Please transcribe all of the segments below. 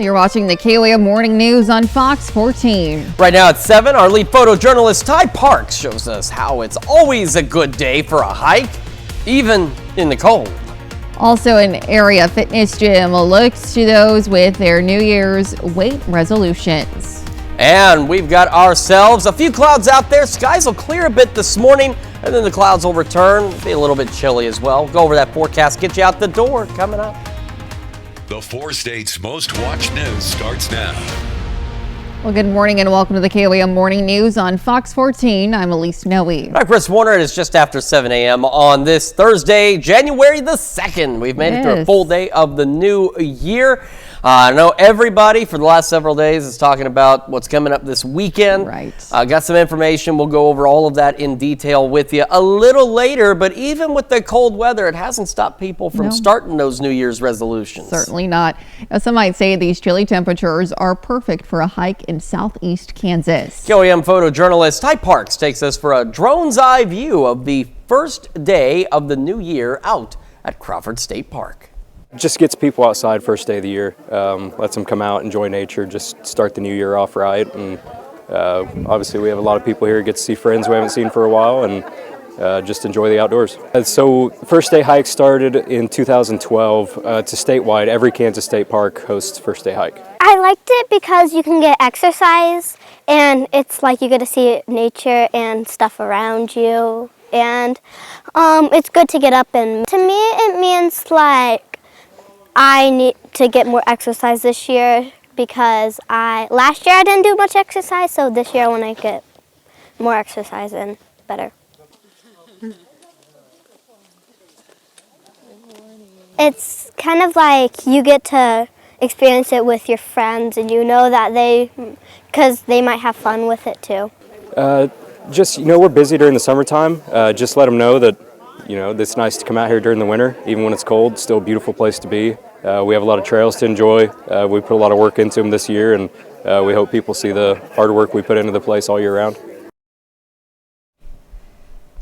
You're watching the KOAM Morning News on Fox 14. Right now at 7, our lead photojournalist Ty Parks shows us how it's always a good day for a hike, even in the cold. Also, an area fitness gym looks to those with their New Year's weight resolutions. And we've got ourselves a few clouds out there. Skies will clear a bit this morning, and then the clouds will return. Be a little bit chilly as well. Go over that forecast, get you out the door coming up. The 4 states' most watched news starts now. Well, good morning and welcome to the KOAM Morning News on Fox 14. I'm Elise Noe. I'm Chris Warner. It is just after 7 a.m. on this Thursday, January the 2nd. We've made it through a full day of the new year. I know everybody for the last several days is talking about what's coming up this weekend. Right. Got some information. We'll go over all of that in detail with you a little later. But even with the cold weather, it hasn't stopped people from starting those New Year's resolutions. Certainly not. Some might say these chilly temperatures are perfect for a hike in southeast Kansas. KOAM photojournalist Ty Parks takes us for a drone's eye view of the first day of the new year out at Crawford State Park. Just gets people outside first day of the year, lets them come out, enjoy nature, just start the new year off right. And obviously we have a lot of people here who get to see friends we haven't seen for a while and just enjoy the outdoors. So first day hike started in 2012 to statewide. Every Kansas State Park hosts first day hike. I liked it because you can get exercise and it's like you get to see nature and stuff around you. And it's good to get up, and to me it means like I need to get more exercise this year because last year I didn't do much exercise, so this year I want to get more exercise and better. It's kind of like you get to experience it with your friends, and you know that because they might have fun with it too. Just, we're busy during the summertime. Just let them know that it's nice to come out here during the winter, even when it's cold. Still a beautiful place to be. We have a lot of trails to enjoy. We put a lot of work into them this year, and we hope people see the hard work we put into the place all year round.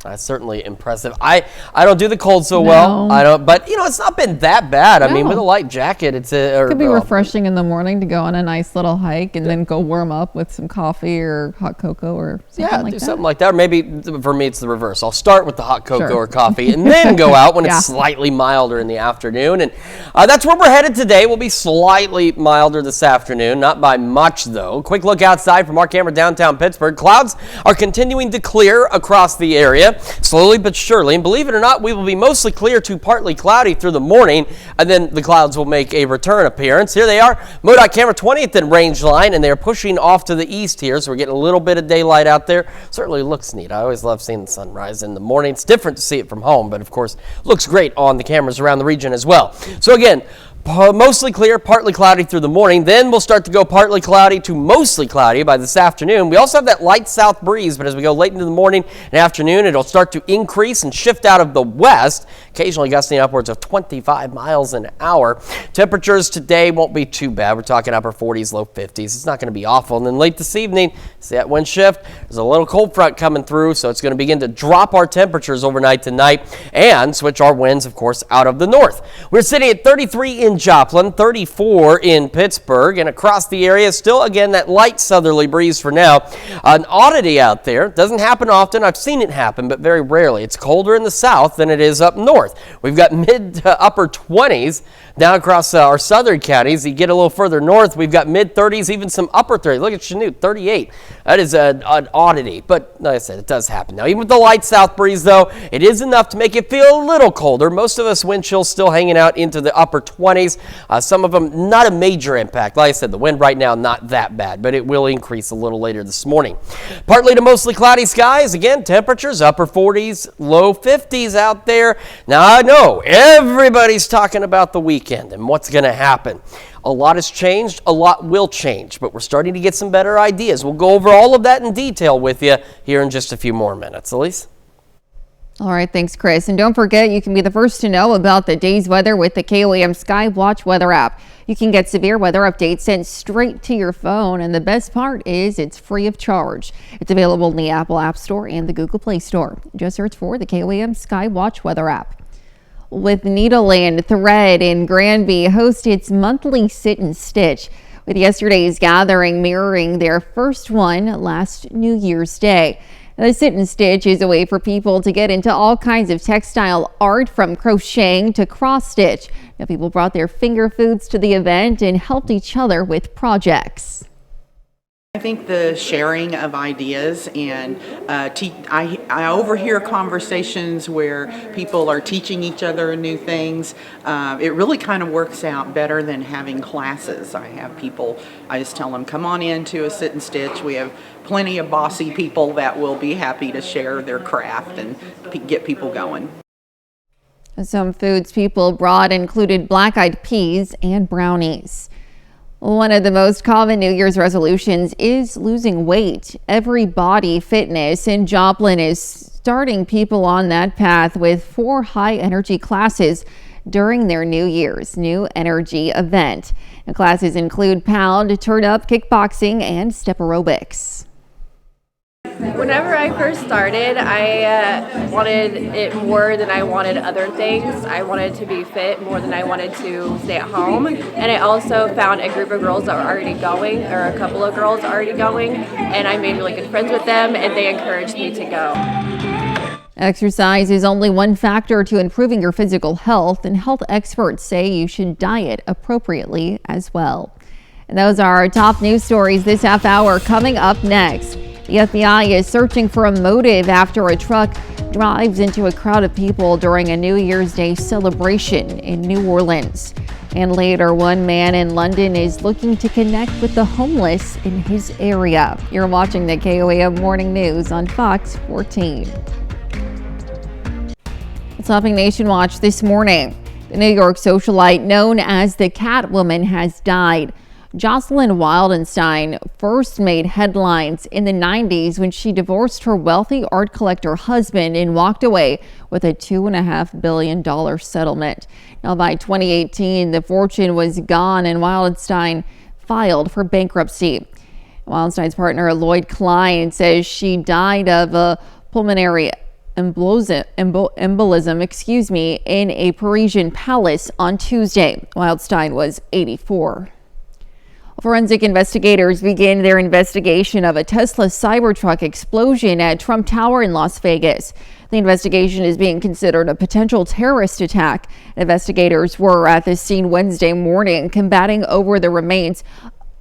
That's certainly impressive. I don't do the cold so well. I don't, but it's not been that bad. I mean, with a light jacket, it could be refreshing in the morning to go on a nice little hike and then go warm up with some coffee or hot cocoa or something like that. Something like that. Or maybe for me it's the reverse. I'll start with the hot cocoa or coffee and then go out when it's slightly milder in the afternoon. And that's where we're headed today. We'll be slightly milder this afternoon, not by much though. Quick look outside from our camera downtown Pittsburgh. Clouds are continuing to clear across the area. Slowly but surely, and believe it or not, we will be mostly clear to partly cloudy through the morning, and then the clouds will make a return appearance. Here they are, MoDOT camera 20th and range line, and they're pushing off to the east here, so we're getting a little bit of daylight out there. Certainly looks neat. I always love seeing the sunrise in the morning. It's different to see it from home, but of course, looks great on the cameras around the region as well. So again, mostly clear, partly cloudy through the morning. Then we'll start to go partly cloudy to mostly cloudy by this afternoon. We also have that light south breeze, but as we go late into the morning and afternoon, it'll start to increase and shift out of the west, occasionally gusting upwards of 25 miles an hour. Temperatures today won't be too bad. We're talking upper 40s, low 50s. It's not going to be awful. And then late this evening, see that wind shift? There's a little cold front coming through, so it's going to begin to drop our temperatures overnight tonight and switch our winds, of course, out of the north. We're sitting at 33 in Joplin, 34 in Pittsburgh, and across the area still again that light southerly breeze for now. An oddity out there, doesn't happen often. I've seen it happen, but very rarely. It's colder in the south than it is up north. We've got mid to upper 20s down across our southern counties. You get a little further north, we've got mid 30s, even some upper 30s. Look at Chanute, 38. That is an oddity, but like I said, it does happen. Now, even with the light south breeze, though, it is enough to make it feel a little colder. Most of us wind chills still hanging out into the upper 20s. Some of them not a major impact. Like I said, the wind right now not that bad, but it will increase a little later this morning. Partly to mostly cloudy skies. Again, temperatures upper 40s, low 50s out there. Now, I know everybody's talking about the weekend and what's going to happen. A lot has changed, a lot will change, but we're starting to get some better ideas. We'll go over all of that in detail with you here in just a few more minutes. Elise? All right, thanks, Chris. And don't forget, you can be the first to know about the day's weather with the KOAM Sky Watch weather app. You can get severe weather updates sent straight to your phone, and the best part is it's free of charge. It's available in the Apple App Store and the Google Play Store. Just search for the KOAM Sky Watch weather app. With Needleland Thread in Granby host its monthly sit and stitch. with yesterday's gathering mirroring their first one last New Year's Day. The Sit and Stitch is a way for people to get into all kinds of textile art, from crocheting to cross stitch. Now, people brought their finger foods to the event and helped each other with projects. I think the sharing of ideas and I overhear conversations where people are teaching each other new things. It really kind of works out better than having classes. I have people, I just tell them, come on into a Sit and Stitch. We have plenty of bossy people that will be happy to share their craft and get people going. Some foods people brought included black-eyed peas and brownies. One of the most common New Year's resolutions is losing weight. Every Body Fitness in Joplin is starting people on that path with 4 high-energy classes during their New Year's New Energy event. The classes include pound, turn up, kickboxing, and step aerobics. Whenever I first started, I wanted it more than I wanted other things. I wanted to be fit more than I wanted to stay at home. And I also found a group of girls that were already going, or a couple of girls already going, and I made really good friends with them, and they encouraged me to go. Exercise is only one factor to improving your physical health, and health experts say you should diet appropriately as well. And those are our top news stories this half hour. Coming up next, the FBI is searching for a motive after a truck drives into a crowd of people during a New Year's Day celebration in New Orleans. And later, one man in London is looking to connect with the homeless in his area. You're watching the KOAM Morning News on Fox 14. Topping Nation Watch this morning. The New York socialite known as the Catwoman has died. Jocelyn Wildenstein first made headlines in the 90s when she divorced her wealthy art collector husband and walked away with a $2.5 billion settlement. Now, by 2018, the fortune was gone and Wildenstein filed for bankruptcy. Wildenstein's partner, Lloyd Klein, says she died of a pulmonary embolism, in a Parisian palace on Tuesday. Wildenstein was 84. Forensic investigators begin their investigation of a Tesla Cybertruck explosion at Trump Tower in Las Vegas. The investigation is being considered a potential terrorist attack. Investigators were at the scene Wednesday morning, combating over the remains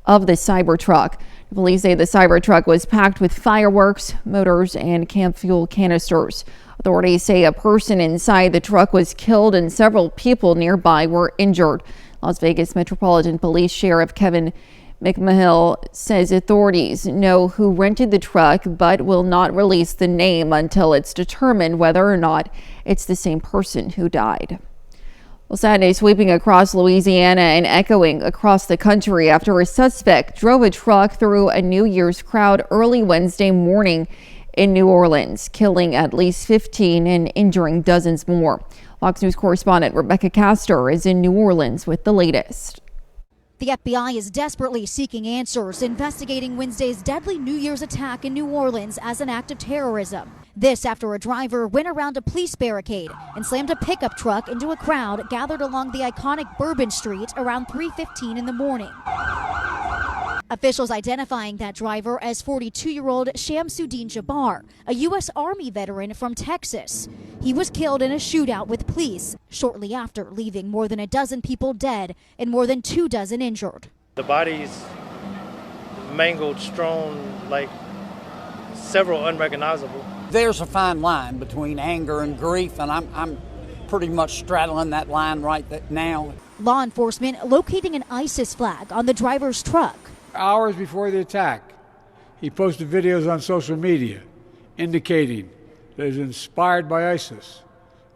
of the Cybertruck. Police say the Cybertruck was packed with fireworks, motors, and camp fuel canisters. Authorities say a person inside the truck was killed and several people nearby were injured. Las Vegas Metropolitan Police Sheriff Kevin McMahill says authorities know who rented the truck but will not release the name until it's determined whether or not it's the same person who died. Well, sadness sweeping across Louisiana and echoing across the country after a suspect drove a truck through a New Year's crowd early Wednesday morning in New Orleans, killing at least 15 and injuring dozens more. Fox News correspondent Rebecca Castor is in New Orleans with the latest. The FBI is desperately seeking answers, investigating Wednesday's deadly New Year's attack in New Orleans as an act of terrorism. This after a driver went around a police barricade and slammed a pickup truck into a crowd gathered along the iconic Bourbon Street around 3:15 in the morning. Officials identifying that driver as 42-year-old Shamsuddin Jabbar, a U.S. Army veteran from Texas. He was killed in a shootout with police shortly after, leaving more than a dozen people dead and more than 24 injured. The body's mangled, strewn, like several unrecognizable. There's a fine line between anger and grief, and I'm pretty much straddling that line right now. Law enforcement locating an ISIS flag on the driver's truck. Hours before the attack, he posted videos on social media indicating that he was inspired by ISIS,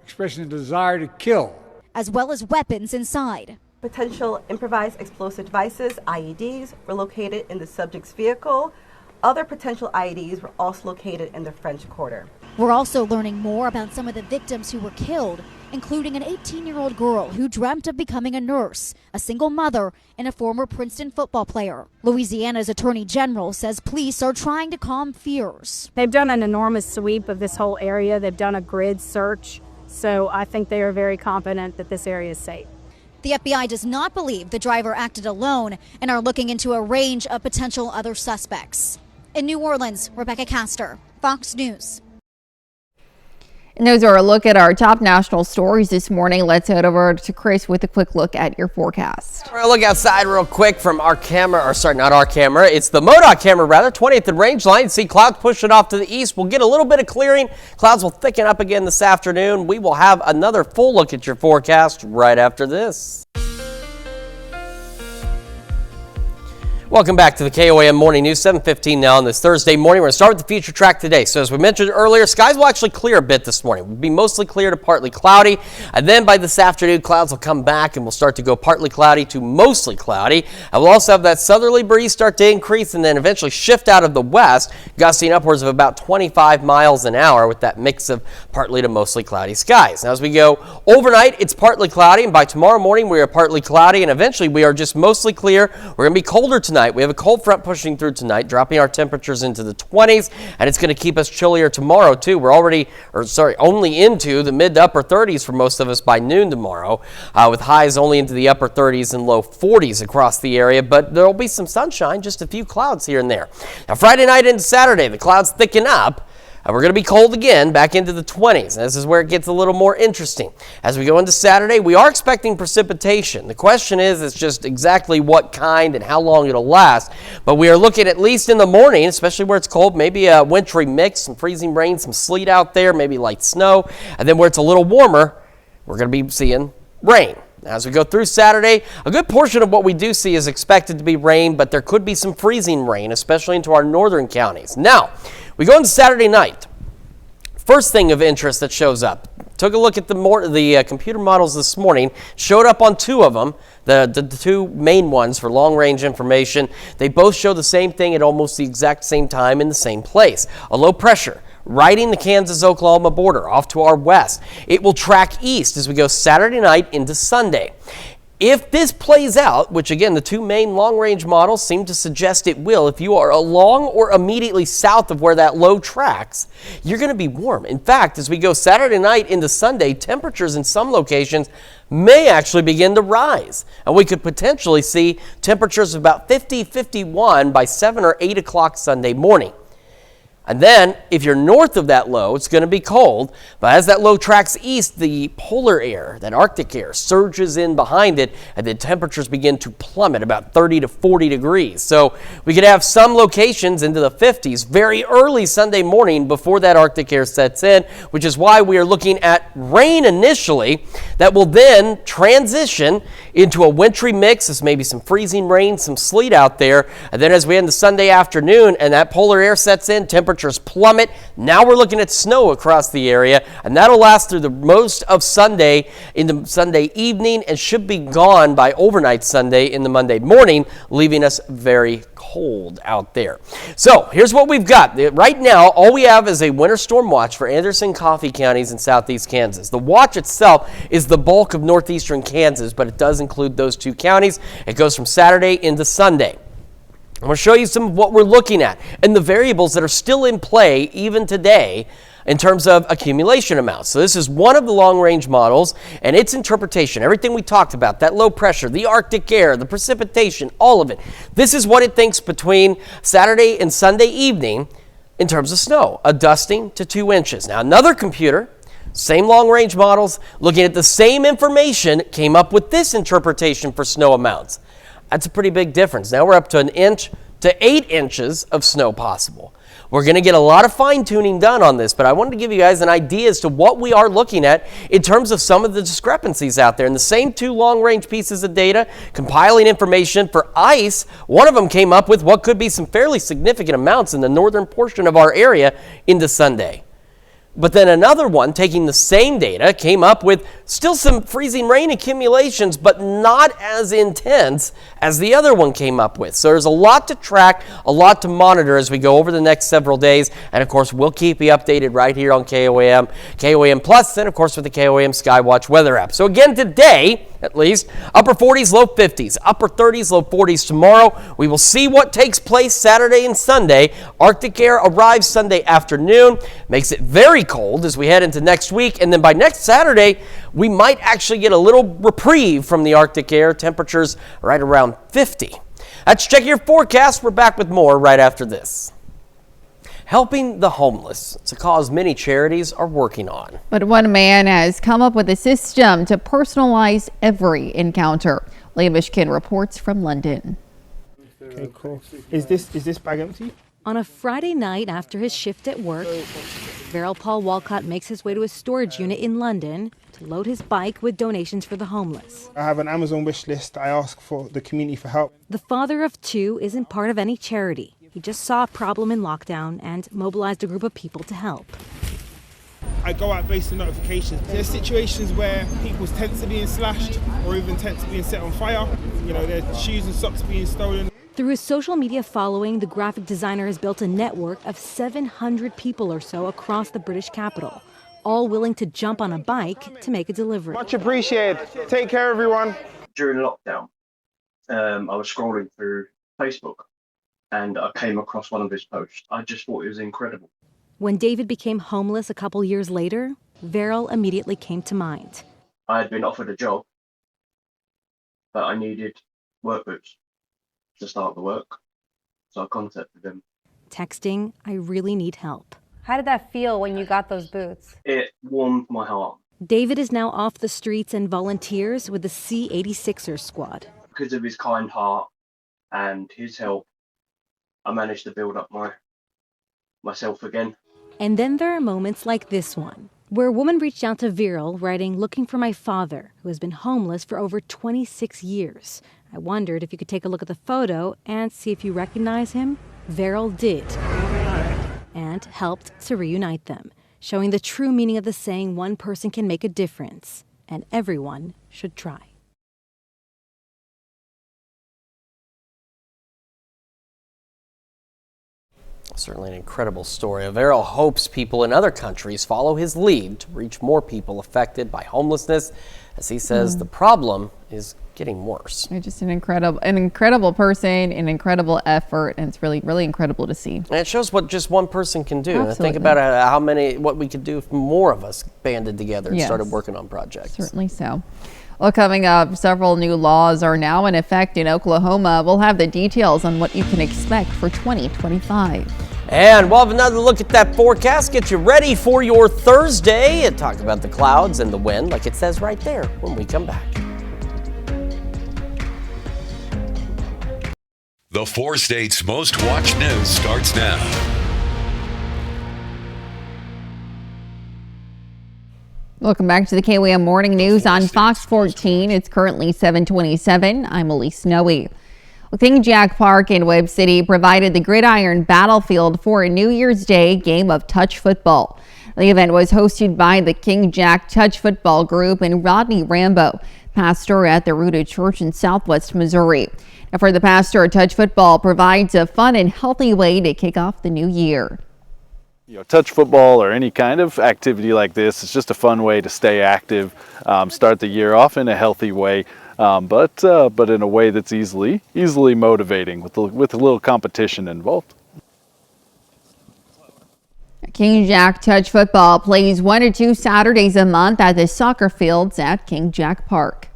expressing a desire to kill, as well as weapons inside. Potential improvised explosive devices, IEDs, were located in the subject's vehicle. Other potential IEDs were also located in the French Quarter. We're also learning more about some of the victims who were killed, including an 18-year-old girl who dreamt of becoming a nurse, a single mother, and a former Princeton football player. Louisiana's Attorney General says police are trying to calm fears. They've done an enormous sweep of this whole area. They've done a grid search, so I think they are very confident that this area is safe. The FBI does not believe the driver acted alone and are looking into a range of potential other suspects. In New Orleans, Rebecca Castor, Fox News. And those are a look at our top national stories this morning. Let's head over to Chris with a quick look at your forecast. We're going to look outside real quick from our camera, or sorry, not our camera. It's the MoDOT camera, rather. 20th and range line. See clouds pushing off to the east. We'll get a little bit of clearing. Clouds will thicken up again this afternoon. We will have another full look at your forecast right after this. Welcome back to the KOAM Morning News, 7:15 now on this Thursday morning. We're going to start with the future track today. So as we mentioned earlier, skies will actually clear a bit this morning. We'll be mostly clear to partly cloudy. And then by this afternoon, clouds will come back and we'll start to go partly cloudy to mostly cloudy. And we'll also have that southerly breeze start to increase and then eventually shift out of the west, gusting upwards of about 25 miles an hour with that mix of partly to mostly cloudy skies. Now as we go overnight, it's partly cloudy. And by tomorrow morning, we are partly cloudy. And eventually, we are just mostly clear. We're going to be colder tonight. We have a cold front pushing through tonight, dropping our temperatures into the 20s, and it's going to keep us chillier tomorrow too. We're only into the mid to upper 30s for most of us by noon tomorrow, with highs only into the upper 30s and low 40s across the area, but there'll be some sunshine, just a few clouds here and there. Now Friday night into Saturday, the clouds thicken up. We're going to be cold again, back into the 20s. This is where it gets a little more interesting. As we go into Saturday, we are expecting precipitation. The question is just exactly what kind and how long it'll last. But we are looking, at least in the morning, especially where it's cold, maybe a wintry mix, some freezing rain, some sleet out there, maybe light snow. And then where it's a little warmer, we're going to be seeing rain. As we go through Saturday, a good portion of what we do see is expected to be rain, but there could be some freezing rain, especially into our northern counties. Now, we go into Saturday night. First thing of interest that shows up. Took a look at the computer models this morning. Showed up on two of them, the two main ones for long-range information. They both show the same thing at almost the exact same time in the same place. A low pressure riding the Kansas-Oklahoma border off to our west. It will track east as we go Saturday night into Sunday. If this plays out, which again, the two main long-range models seem to suggest it will, if you are along or immediately south of where that low tracks, you're going to be warm. In fact, as we go Saturday night into Sunday, temperatures in some locations may actually begin to rise. And we could potentially see temperatures of about 50, 51 by 7 or 8 o'clock Sunday morning. And then, if you're north of that low, it's going to be cold. But as that low tracks east, the polar air, that Arctic air, surges in behind it, and the temperatures begin to plummet about 30 to 40 degrees. So we could have some locations into the 50s very early Sunday morning before that Arctic air sets in, which is why we are looking at rain initially that will then transition into a wintry mix. There's maybe some freezing rain, some sleet out there. And then as we end the Sunday afternoon and that polar air sets in, temperatures plummet. Now we're looking at snow across the area, and that'll last through the most of Sunday into Sunday evening and should be gone by overnight Sunday in the Monday morning, leaving us very cold out there. So here's what we've got. Right now, all we have is a winter storm watch for Anderson, Coffee counties in southeast Kansas. The watch itself is the bulk of northeastern Kansas, but it does include those two counties. It goes from Saturday into Sunday. I'm going to show you some of what we're looking at and the variables that are still in play even today in terms of accumulation amounts. So this is one of the long-range models and its interpretation. Everything we talked about, that low pressure, the Arctic air, the precipitation, all of it. This is what it thinks between Saturday and Sunday evening in terms of snow, a dusting to 2 inches. Now another computer, same long-range models, looking at the same information, came up with this interpretation for snow amounts. That's a pretty big difference. Now we're up to 1 inch to 8 inches of snow possible. We're going to get a lot of fine-tuning done on this, but I wanted to give you guys an idea as to what we are looking at in terms of some of the discrepancies out there. And the same two long-range pieces of data, compiling information for ice, one of them came up with what could be some fairly significant amounts in the northern portion of our area into Sunday. But then another one, taking the same data, came up with still some freezing rain accumulations, but not as intense as the other one came up with. So there's a lot to track, a lot to monitor as we go over the next several days. And of course, we'll keep you updated right here on KOAM, KOAM Plus, and of course with the KOAM Skywatch weather app. So again, today, at least, upper 40s, low 50s, upper 30s, low 40s tomorrow. We will see what takes place Saturday and Sunday. Arctic air arrives Sunday afternoon, makes it very cold as we head into next week. And then by next Saturday, we might actually get a little reprieve from the Arctic air, temperatures right around 50. Let's check your forecast. We're back with more right after this. Helping the homeless. It's a cause many charities are working on. But one man has come up with a system to personalize every encounter. Leah Mishkin reports from London. Okay, cool. Is this bag empty? On a Friday night after his shift at work, Verrill Paul Walcott makes his way to a storage unit in London to load his bike with donations for the homeless. I have an Amazon wish list. I ask for the community for help. The father of two isn't part of any charity. He just saw a problem in lockdown and mobilized a group of people to help. I go out based on notifications. There's situations where people's tents are being slashed or even tents being set on fire. You know, their shoes and socks being stolen. Through his social media following, the graphic designer has built a network of 700 people or so across the British capital, all willing to jump on a bike to make a delivery. Much appreciated. Take care, everyone. During lockdown, I was scrolling through Facebook and I came across one of his posts. I just thought it was incredible. When David became homeless a couple years later, Verrill immediately came to mind. I had been offered a job, but I needed work boots to start the work. So I contacted him. Texting, "I really need help." How did that feel when you got those boots? It warmed my heart. David is now off the streets and volunteers with the C-86ers squad. Because of his kind heart and his help, I managed to build up myself again. And then there are moments like this one, where a woman reached out to Verrill writing, "Looking for my father, who has been homeless for over 26 years. I wondered if you could take a look at the photo and see if you recognize him." Verrill did, and helped to reunite them, showing the true meaning of the saying one person can make a difference, and everyone should try. Certainly an incredible story. Verrill hopes people in other countries follow his lead to reach more people affected by homelessness. As he says, the problem is getting worse. You're just an incredible person, an incredible effort, and it's really, really incredible to see. And it shows what just one person can do. Absolutely. Think about what we could do if more of us banded together and started working on projects. Certainly so. Well, coming up, several new laws are now in effect in Oklahoma. We'll have the details on what you can expect for 2025. And we'll have another look at that forecast, get you ready for your Thursday, and talk about the clouds and the wind like it says right there when we come back. The 4 states' most watched news starts now. Welcome back to the KOAM Morning News on Fox 14. It's currently 7:27. I'm Elise Snowy. King Jack Park in Webb City provided the gridiron battlefield for a New Year's Day game of touch football. The event was hosted by the King Jack Touch Football Group and Rodney Rambo, pastor at the Rooted Church in Southwest Missouri. And for the pastor, touch football provides a fun and healthy way to kick off the new year. Touch football or any kind of activity like this is just a fun way to stay active, start the year off in a healthy way, but in a way that's easily motivating with a little competition involved. King Jack Touch Football plays 1 to 2 Saturdays a month at the soccer fields at King Jack Park.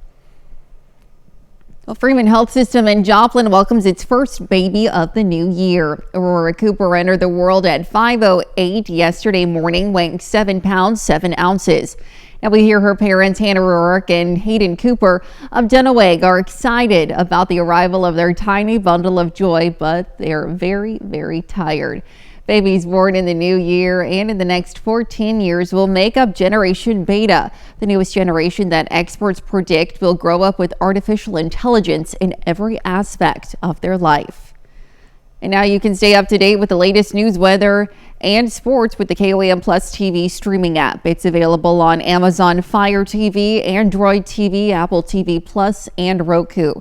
Well, Freeman Health System in Joplin welcomes its first baby of the new year. Aurora Cooper entered the world at 5:08 yesterday morning, weighing 7 pounds, 7 ounces. And we hear her parents, Hannah Rourke and Hayden Cooper of Dunaweg, are excited about the arrival of their tiny bundle of joy, but they're very, very tired. Babies born in the new year and in the next 14 years will make up Generation Beta, the newest generation that experts predict will grow up with artificial intelligence in every aspect of their life. And now you can stay up to date with the latest news, weather, and sports with the KOAM Plus TV streaming app. It's available on Amazon Fire TV, Android TV, Apple TV Plus, and Roku.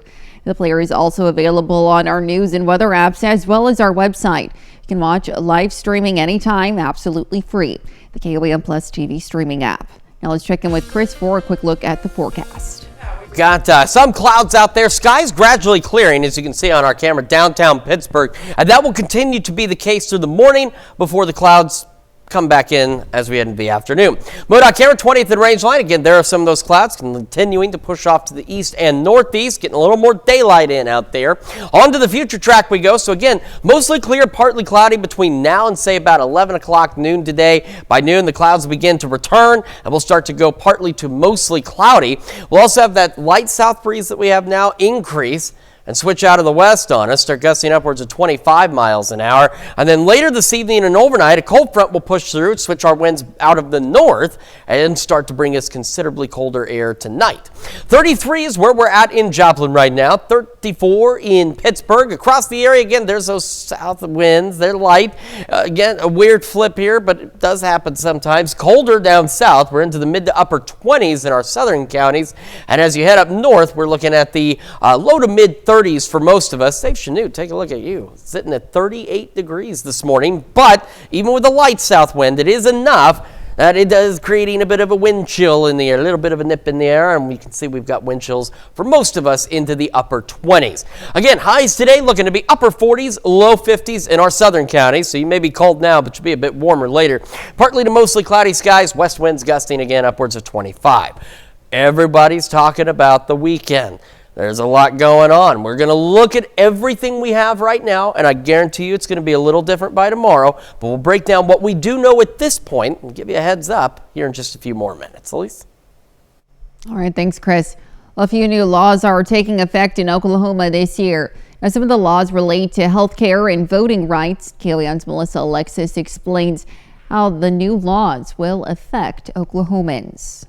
The player is also available on our news and weather apps as well as our website. You can watch live streaming anytime, absolutely free. The KOAM Plus TV streaming app. Now let's check in with Chris for a quick look at the forecast. Got some clouds out there. Skies gradually clearing, as you can see on our camera, downtown Pittsburgh. And that will continue to be the case through the morning before the clouds come back in as we head into the afternoon. MoDOT camera 20th and range line. Again, there are some of those clouds continuing to push off to the east and northeast, getting a little more daylight in out there. On to the future track we go. So again, mostly clear, partly cloudy between now and say about 11 o'clock noon today. By noon, the clouds begin to return and we'll start to go partly to mostly cloudy. We'll also have that light south breeze that we have now increase and switch out of the west on us, start gusting upwards of 25 miles an hour. And then later this evening and overnight, a cold front will push through, switch our winds out of the north, and start to bring us considerably colder air tonight. 33 is where we're at in Joplin right now. 34 in Pittsburgh. Across the area, again, there's those south winds. They're light. Again, a weird flip here, but it does happen sometimes. Colder down south. We're into the mid to upper 20s in our southern counties. And as you head up north, we're looking at the low to mid 30s for most of us. Dave Chanute, take a look at you. Sitting at 38 degrees this morning. But even with a light south wind, it is enough that it does creating a bit of a wind chill in the air, a little bit of a nip in the air, and we can see we've got wind chills for most of us into the upper 20s. Again, highs today looking to be upper 40s, low 50s in our southern counties, so you may be cold now, but you'll be a bit warmer later. Partly to mostly cloudy skies, west winds gusting again upwards of 25. Everybody's talking about the weekend. There's a lot going on. We're going to look at everything we have right now, and I guarantee you it's going to be a little different by tomorrow, but we'll break down what we do know at this point and give you a heads up here in just a few more minutes. Elise? All right, thanks, Chris. Well, a few new laws are taking effect in Oklahoma this year. Now, some of the laws relate to health care and voting rights. KOAM's Melissa Alexis explains how the new laws will affect Oklahomans.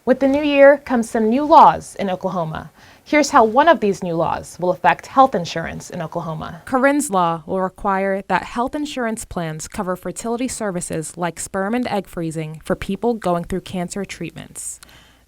With the new year comes some new laws in Oklahoma. Here's how one of these new laws will affect health insurance in Oklahoma. Corinne's law will require that health insurance plans cover fertility services like sperm and egg freezing for people going through cancer treatments.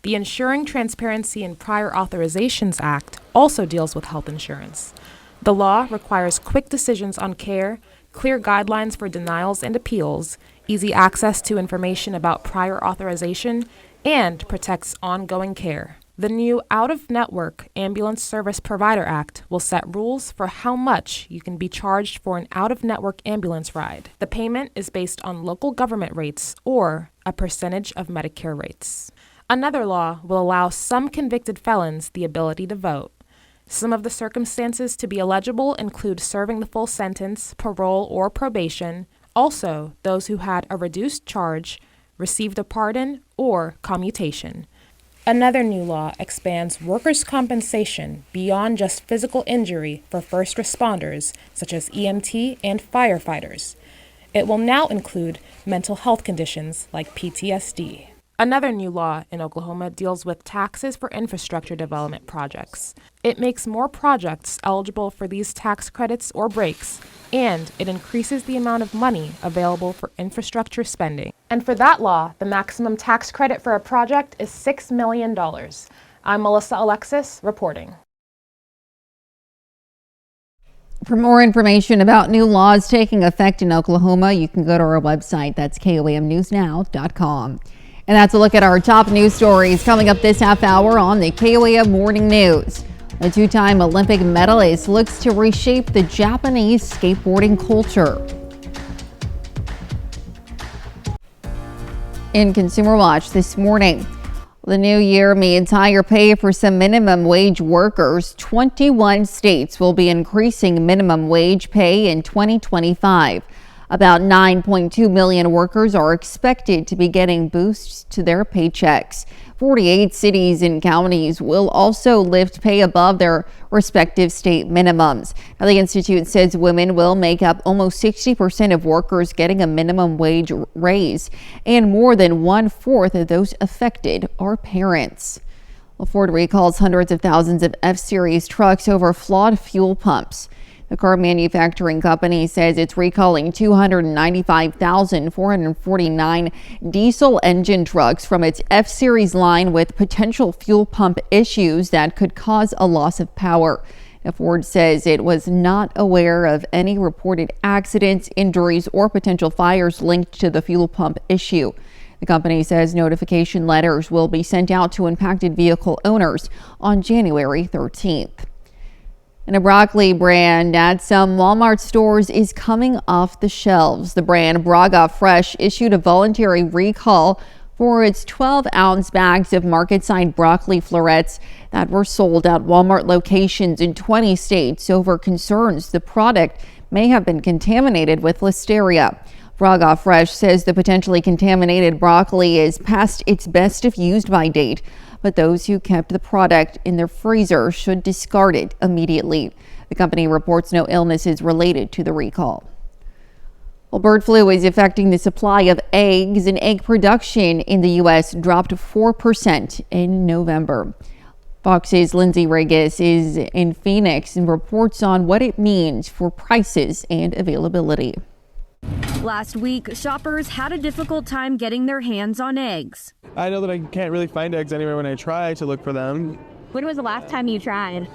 The Ensuring Transparency in Prior Authorizations Act also deals with health insurance. The law requires quick decisions on care, clear guidelines for denials and appeals, easy access to information about prior authorization, and protects ongoing care. The new Out-of-Network Ambulance Service Provider Act will set rules for how much you can be charged for an out-of-network ambulance ride. The payment is based on local government rates or a percentage of Medicare rates. Another law will allow some convicted felons the ability to vote. Some of the circumstances to be eligible include serving the full sentence, parole, or probation. Also, those who had a reduced charge, received a pardon, or commutation. Another new law expands workers' compensation beyond just physical injury for first responders, such as EMT and firefighters. It will now include mental health conditions like PTSD. Another new law in Oklahoma deals with taxes for infrastructure development projects. It makes more projects eligible for these tax credits or breaks, and it increases the amount of money available for infrastructure spending. And for that law, the maximum tax credit for a project is $6 million. I'm Melissa Alexis, reporting. For more information about new laws taking effect in Oklahoma, you can go to our website. That's KOAMnewsnow.com. And that's a look at our top news stories coming up this half hour on the KOAM Morning News. A two-time Olympic medalist looks to reshape the Japanese skateboarding culture. In Consumer Watch this morning, the new year means higher pay for some minimum wage workers. 21 states will be increasing minimum wage pay in 2025. About 9.2 million workers are expected to be getting boosts to their paychecks. 48 cities and counties will also lift pay above their respective state minimums. Now, the Institute says women will make up almost 60% of workers getting a minimum wage raise, and more than 1/4 of those affected are parents. Well, Ford recalls hundreds of thousands of F-Series trucks over flawed fuel pumps. The car manufacturing company says it's recalling 295,449 diesel engine trucks from its F-Series line with potential fuel pump issues that could cause a loss of power. Ford says it was not aware of any reported accidents, injuries, or potential fires linked to the fuel pump issue. The company says notification letters will be sent out to impacted vehicle owners on January 13th. And a broccoli brand at some Walmart stores is coming off the shelves. The brand Braga Fresh issued a voluntary recall for its 12-ounce bags of market-side broccoli florets that were sold at Walmart locations in 20 states over concerns the product may have been contaminated with listeria. Braga Fresh says the potentially contaminated broccoli is past its best if used by date, but those who kept the product in their freezer should discard it immediately. The company reports no illnesses related to the recall. Well, bird flu is affecting the supply of eggs, and egg production in the U.S. dropped 4% in November. Fox's Lindsay Regis is in Phoenix and reports on what it means for prices and availability. Last week, shoppers had a difficult time getting their hands on eggs. I know that I can't really find eggs anywhere when I try to look for them. When was the last time you tried?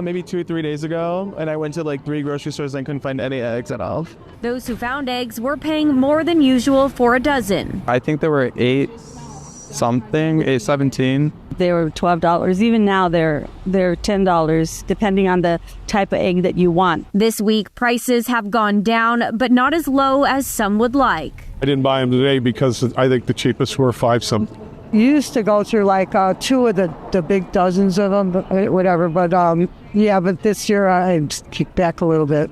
Maybe 2 or 3 days ago, and I went to like 3 grocery stores and couldn't find any eggs at all. Those who found eggs were paying more than usual for a dozen. I think there were 817. They were $12. Even now they're $10, depending on the type of egg that you want. This week, prices have gone down, but not as low as some would like. I didn't buy them today because I think the cheapest were 5-something. You used to go through like 2 of the big dozens of them, whatever. But but this year I kicked back a little bit,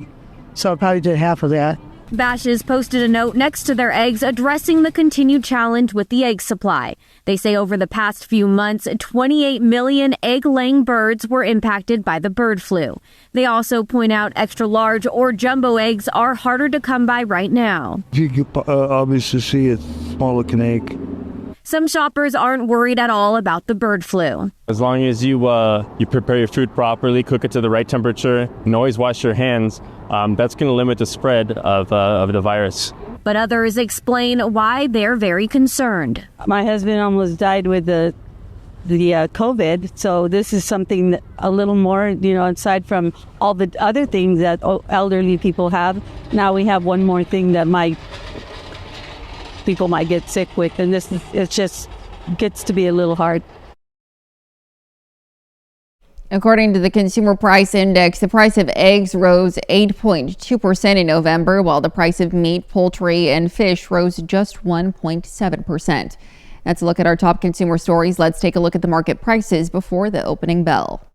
so I probably did half of that. Bash's posted a note next to their eggs addressing the continued challenge with the egg supply. They say over the past few months, 28 million egg-laying birds were impacted by the bird flu. They also point out extra large or jumbo eggs are harder to come by right now. You can obviously see it's small-looking egg. Some shoppers aren't worried at all about the bird flu. As long as you prepare your food properly, cook it to the right temperature, and always wash your hands, that's going to limit the spread of the virus. But others explain why they're very concerned. My husband almost died with the COVID, so this is something that a little more, aside from all the other things that elderly people have. Now we have one more thing that people might get sick with, and it just gets to be a little hard. According to the Consumer Price Index, the price of eggs rose 8.2% in November, while the price of meat, poultry, and fish rose just 1.7%. That's a look at our top consumer stories. Let's take a look at the market prices before the opening bell.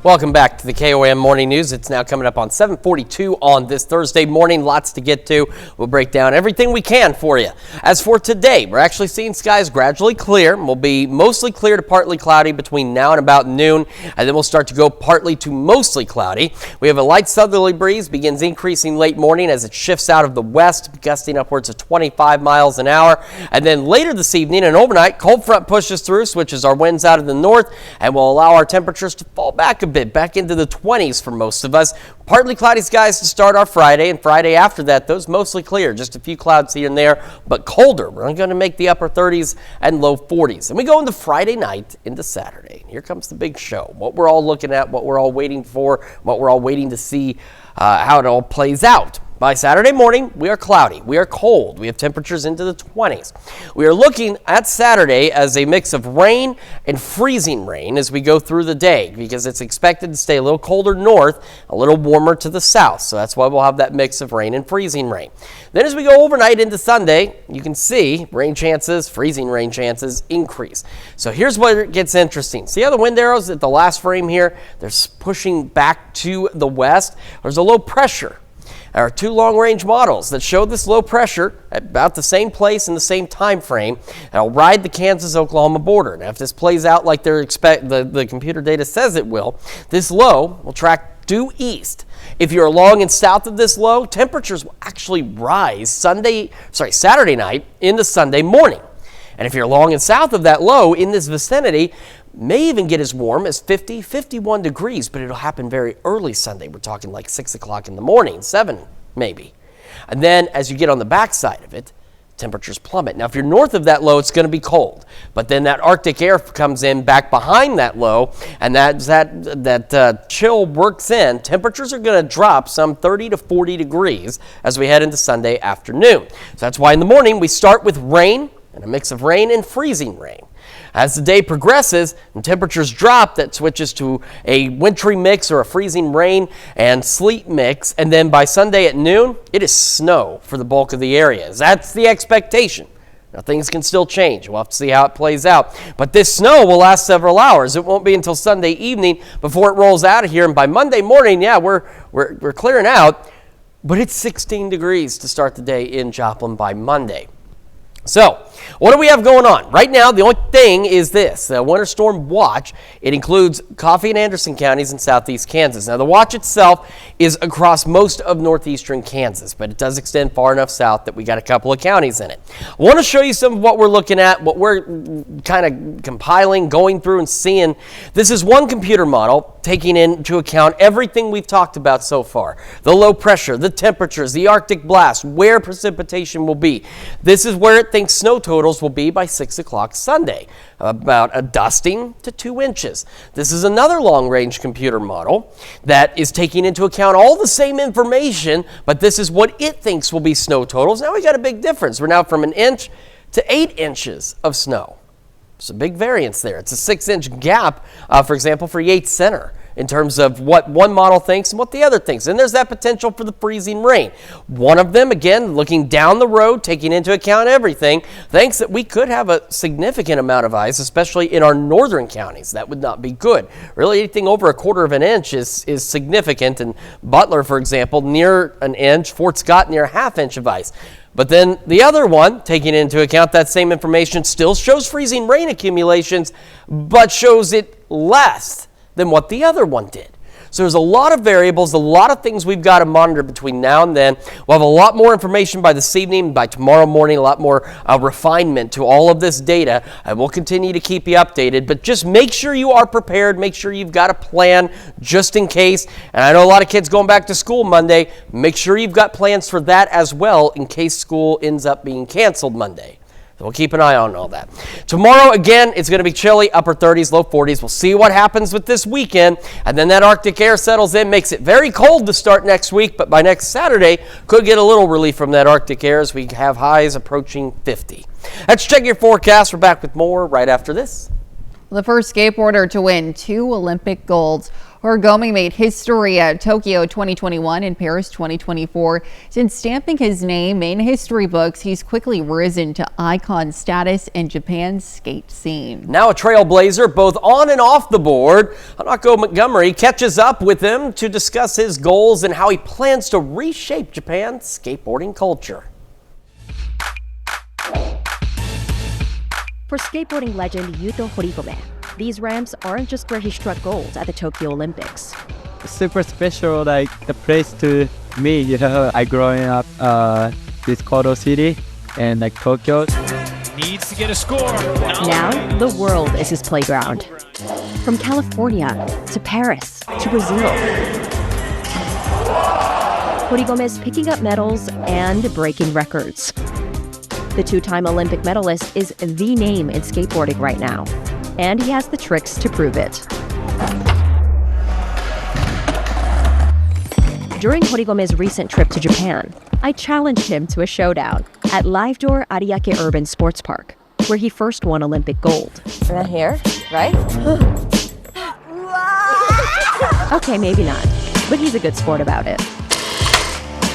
Welcome back to the KOAM Morning News. It's now coming up on 7:42 on this Thursday morning. Lots to get to. We'll break down everything we can for you. As for today, we're actually seeing skies gradually clear. We'll be mostly clear to partly cloudy between now and about noon, and then we'll start to go partly to mostly cloudy. We have a light southerly breeze, begins increasing late morning as it shifts out of the west, gusting upwards of 25 miles an hour. And then later this evening and overnight, cold front pushes through, switches our winds out of the north, and will allow our temperatures to fall back a bit, back into the 20s for most of us. Partly cloudy skies to start our Friday, and Friday after that, those mostly clear. Just a few clouds here and there, but colder. We're only going to make the upper 30s and low 40s. And we go into Friday night into Saturday. And here comes the big show. What we're all looking at, what we're all waiting for, what we're all waiting to see how it all plays out. By Saturday morning, we are cloudy, we are cold, we have temperatures into the 20s. We are looking at Saturday as a mix of rain and freezing rain as we go through the day, because it's expected to stay a little colder north, a little warmer to the south. So that's why we'll have that mix of rain and freezing rain. Then as we go overnight into Sunday, you can see rain chances, freezing rain chances increase. So here's where it gets interesting. See how the wind arrows at the last frame here, they're pushing back to the west. There's a low pressure. are two long-range models that show this low pressure at about the same place in the same time frame, and it'll ride the Kansas-Oklahoma border. Now, if this plays out like the computer data says it will, this low will track due east. If you're along and south of this low, temperatures will actually rise Saturday night into Sunday morning. And if you're along and south of that low in this vicinity, may even get as warm as 50, 51 degrees, but it'll happen very early Sunday. We're talking like 6 o'clock in the morning, 7 maybe. And then as you get on the backside of it, temperatures plummet. Now, if you're north of that low, it's going to be cold, but then that Arctic air comes in back behind that low, and that chill works in. Temperatures are going to drop some 30 to 40 degrees as we head into Sunday afternoon. So that's why in the morning we start with rain, and a mix of rain and freezing rain. As the day progresses and temperatures drop, that switches to a wintry mix or a freezing rain and sleet mix. And then by Sunday at noon, it is snow for the bulk of the areas. That's the expectation. Now, things can still change. We'll have to see how it plays out. But this snow will last several hours. It won't be until Sunday evening before it rolls out of here. And by Monday morning, yeah, we're clearing out. But it's 16 degrees to start the day in Joplin by Monday. So, what do we have going on? Right now, the only thing is this, the Winter Storm Watch. It includes Coffee and Anderson counties in southeast Kansas. Now, the watch itself is across most of northeastern Kansas, but it does extend far enough south that we got a couple of counties in it. I want to show you some of what we're looking at, what we're kind of compiling, going through and seeing. This is one computer model taking into account everything we've talked about so far. The low pressure, the temperatures, the Arctic blast, where precipitation will be. This is where it thinks snow totals will be by 6 o'clock Sunday, about a dusting to 2 inches. This is another long-range computer model that is taking into account all the same information, but this is what it thinks will be snow totals. Now we got a big difference. We're now from 1 inch to 8 inches of snow. It's a big variance there. It's a 6-inch gap, for example, for Yates Center, in terms of what one model thinks and what the other thinks. And there's that potential for the freezing rain. One of them, again, looking down the road, taking into account everything, thinks that we could have a significant amount of ice, especially in our northern counties. That would not be good. Really, anything over 1/4 inch is significant. And Butler, for example, near 1 inch, Fort Scott near 1/2 inch of ice. But then the other one, taking into account that same information, still shows freezing rain accumulations, but shows it less than what the other one did. So there's a lot of variables, a lot of things we've got to monitor between now and then. We'll have a lot more information by this evening, by tomorrow morning, a lot more refinement to all of this data. And we'll continue to keep you updated, but just make sure you are prepared. Make sure you've got a plan just in case. And I know a lot of kids going back to school Monday. Make sure you've got plans for that as well in case school ends up being canceled Monday. So we'll keep an eye on all that. Tomorrow, again, it's going to be chilly, upper 30s, low 40s. We'll see what happens with this weekend. And then that Arctic air settles in, makes it very cold to start next week. But by next Saturday, could get a little relief from that Arctic air as we have highs approaching 50. Let's check your forecast. We're back with more right after this. The first skateboarder to win 2 Olympic golds. Horigome made history at Tokyo 2021 and Paris 2024. Since stamping his name in history books, he's quickly risen to icon status in Japan's skate scene. Now a trailblazer both on and off the board, Hanako Montgomery catches up with him to discuss his goals and how he plans to reshape Japan's skateboarding culture. For skateboarding legend Yuto Horigome, these ramps aren't just where he struck gold at the Tokyo Olympics. Super special, like the place to me, you know, I growing up this Kodo city and like Tokyo. Needs to get a score. Now the world is his playground. From California to Paris to Brazil. Horigome is picking up medals and breaking records. The 2-time Olympic medalist is the name in skateboarding right now, and he has the tricks to prove it. During Horigome's recent trip to Japan, I challenged him to a showdown at Live Door Ariake Urban Sports Park, where he first won Olympic gold. Right here, right? Okay, maybe not, but he's a good sport about it.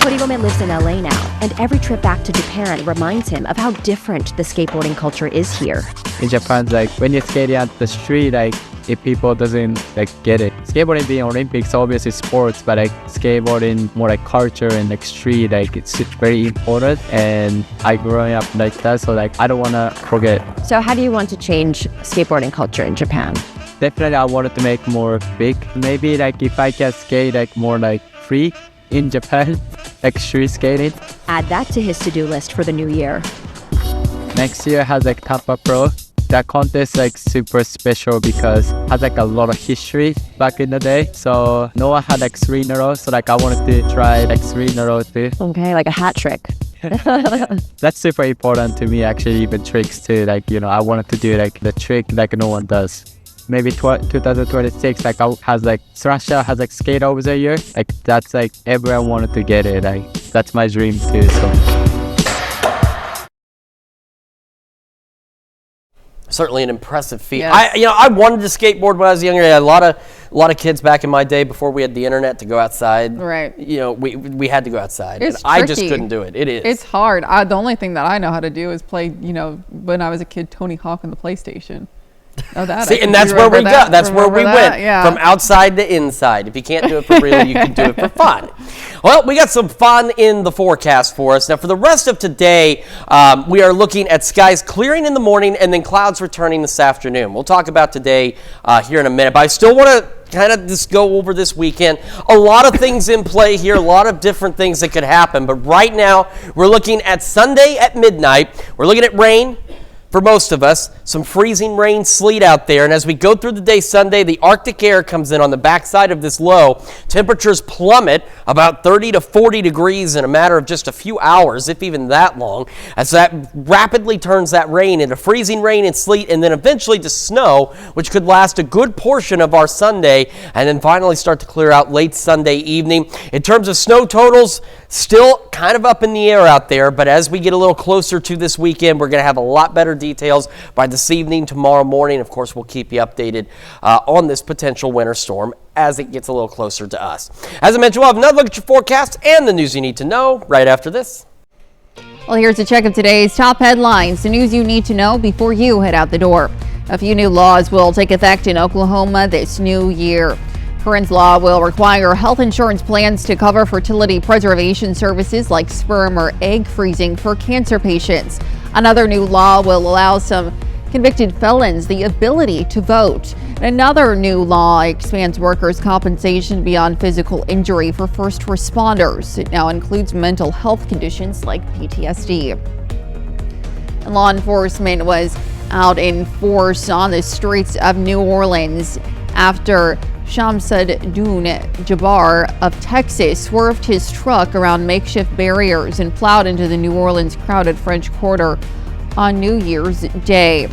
Horigome lives in LA now, and every trip back to Japan reminds him of how different the skateboarding culture is here. In Japan, like when you're skating on the street, like if people doesn't like get it. Skateboarding being Olympics, obviously sports, but like skateboarding more like culture and like street, like it's very important. And I growing up like that, so like I don't want to forget. So how do you want to change skateboarding culture in Japan? Definitely, I wanted to make more big. Maybe like if I can skate like more like free in Japan, like street skating. Add that to his to-do list for the new year. Next year has like Tampa Pro. That contest like super special because it has like a lot of history back in the day. So no one had like 3 in a row. So like I wanted to try like 3 in a row too. Okay, like a hat trick. That's super important to me, actually, even tricks too. Like, you know, I wanted to do like the trick like no one does. Maybe 2026, like has like Thrasher has like skate over the year. Like that's like everyone wanted to get it. Like that's my dream too. So. Certainly an impressive feat. Yes. I wanted to skateboard when I was younger. I had a lot of kids back in my day before we had the internet to go outside. Right. You know, we had to go outside. It's and I just tricky. couldn't do it. It is. It's hard. The only thing that I know how to do is play, when I was a kid, Tony Hawk on the PlayStation. Oh, that. See, and that's where we go. That's where we went. Yeah. From outside to inside. If you can't do it for real, you can do it for fun. Well, we got some fun in the forecast for us. Now, for the rest of today, we are looking at skies clearing in the morning and then clouds returning this afternoon. We'll talk about today here in a minute, but I still want to kind of just go over this weekend. A lot of things in play here, a lot of different things that could happen, but right now we're looking at Sunday at midnight. We're looking at rain. For most of us, some freezing rain, sleet out there. And as we go through the day Sunday, the Arctic air comes in on the backside of this low. Temperatures plummet about 30 to 40 degrees in a matter of just a few hours, if even that long, as that rapidly turns that rain into freezing rain and sleet, and then eventually to snow, which could last a good portion of our Sunday, and then finally start to clear out late Sunday evening. In terms of snow totals, still kind of up in the air out there, but as we get a little closer to this weekend, we're going to have a lot better details by this evening, tomorrow morning. Of course, we'll keep you updated on this potential winter storm as it gets a little closer to us. As I mentioned, we'll have another look at your forecast and the news you need to know right after this. Well, here's a check of today's top headlines, the news you need to know before you head out the door. A few new laws will take effect in Oklahoma this new year. Current law will require health insurance plans to cover fertility preservation services like sperm or egg freezing for cancer patients. Another new law will allow some convicted felons the ability to vote. Another new law expands workers' compensation beyond physical injury for first responders. It now includes mental health conditions like PTSD. And law enforcement was out in force on the streets of New Orleans after Shamsuddin Jabbar of Texas swerved his truck around makeshift barriers and plowed into the New Orleans crowded French Quarter on New Year's Day,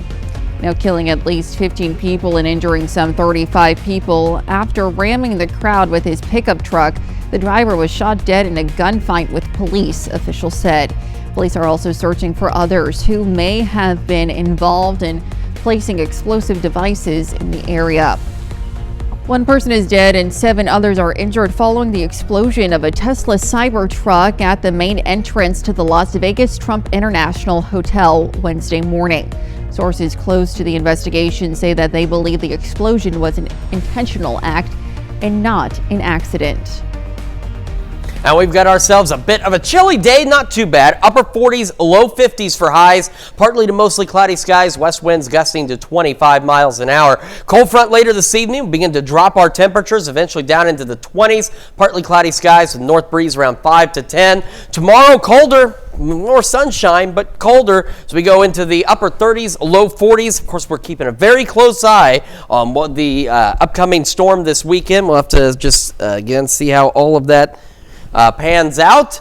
now killing at least 15 people and injuring some 35 people. After ramming the crowd with his pickup truck, the driver was shot dead in a gunfight with police, officials said. Police are also searching for others who may have been involved in placing explosive devices in the area. One person is dead and 7 others are injured following the explosion of a Tesla Cybertruck at the main entrance to the Las Vegas Trump International Hotel Wednesday morning. Sources close to the investigation say that they believe the explosion was an intentional act and not an accident. And we've got ourselves a bit of a chilly day, not too bad. Upper 40s, low 50s for highs. Partly to mostly cloudy skies, west winds gusting to 25 miles an hour. Cold front later this evening will begin to drop our temperatures, eventually down into the 20s. Partly cloudy skies with north breeze around 5 to 10. Tomorrow, colder. More sunshine, but colder as we go into the upper 30s, low 40s. Of course, we're keeping a very close eye on what the upcoming storm this weekend. We'll have to just, again, see how all of that pans out.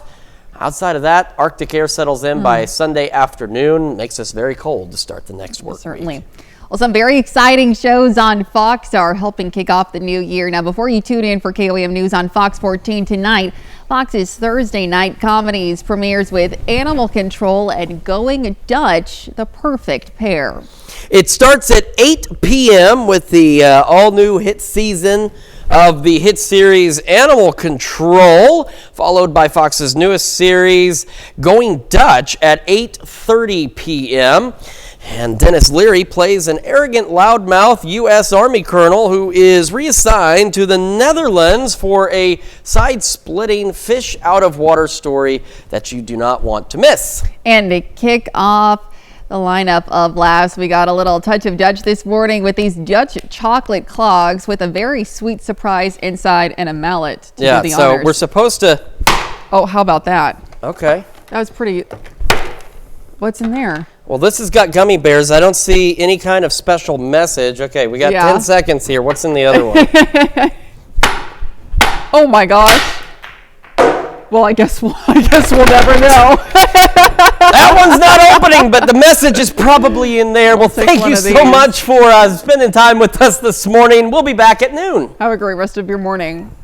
Outside of that, Arctic air settles in by Sunday afternoon. Makes us very cold to start the next work week. Well, some very exciting shows on Fox are helping kick off the new year. Now, before you tune in for KOAM News on Fox 14 tonight, Fox's Thursday night comedies premieres with Animal Control and Going Dutch, the perfect pair. It starts at 8 p.m. with the all-new hit season of the hit series Animal Control, followed by Fox's newest series, Going Dutch, at 8:30 p.m. And Dennis Leary plays an arrogant, loudmouth U.S. Army colonel who is reassigned to the Netherlands for a side-splitting fish-out-of-water story that you do not want to miss. And to kick off the lineup of laughs, we got a little touch of Dutch this morning with these Dutch chocolate clogs with a very sweet surprise inside and a mallet to do the so honors. we're supposed to... Oh, how about that? Okay. That was pretty... What's in there? Well, this has got gummy bears. I don't see any kind of special message. Okay, we got 10 seconds here. What's in the other one? Oh my gosh. Well, I guess we'll never know. That one's not opening, but the message is probably in there. Well, thank you so much for spending time with us this morning. We'll be back at noon. Have a great rest of your morning.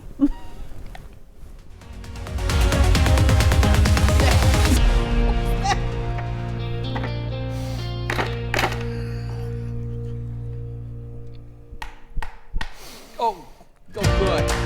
Oh, go good.